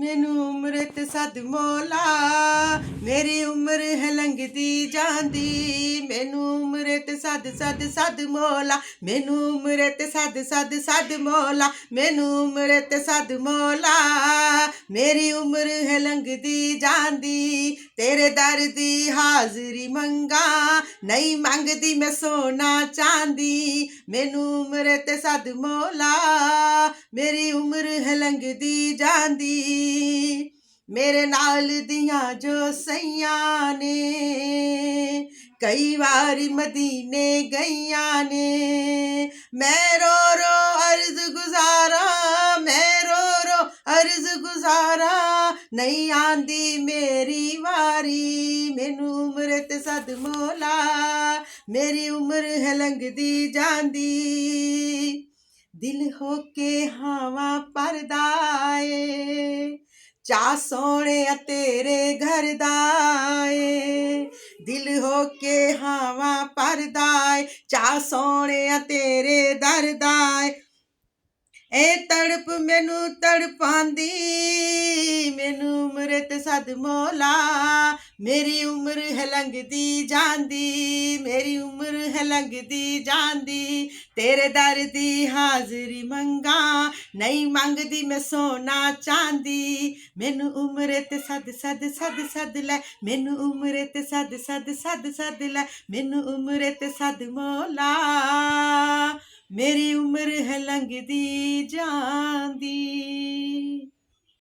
मैनू उम्र ते सद मौला, मेरी उम्र है लंघदी जांदी। मैनू उम्र ते सद सद सद मौला, मैनू उम्र ते सद सद सद मौला, मैनू उम्र ते सद मौला। मेरी उम्र है लंघदी जांदी, तेरे दर दी हाज़री मंगा, नहीं मंगदी मैं सोना चांदी। मैनू उम्र ते सद मौला, मेरी उम्र है लंघदी जांदी। मेरे नाल दियां जो सैयां ने, कई बारी मदीने गईयां ने। मैं रो रो अर्ज गुजारा, मैं रो रो अर्ज गुजारा, नहीं आंदी मेरी वारी। मैनू उम्र ते सद मौला, मेरी उम्र है लंघदी जांदी। दिल होके हावा भरदा ए, चा सोने तेरे घर दा ए। दिल होके हावा भरदा ए, चा सोने तेरे दर दा ए। ए तड़प मैनू तड़पांदी, मैनू उम्र ते सद मौला, मेरी उम्र है लंघदी जांदी। मेरी उम्र है लंघदी जांदी, तेरे दर दी हाज़री मंगा, नहीं मंगदी मैं सोना चांदी। मैनू उम्र ते सद सद सद सद लै, मैनू उम्र ते सद सद सद सद लै, मैनू उम्र ते सद मौला, मेरी उम्र है लंघदी जांदी।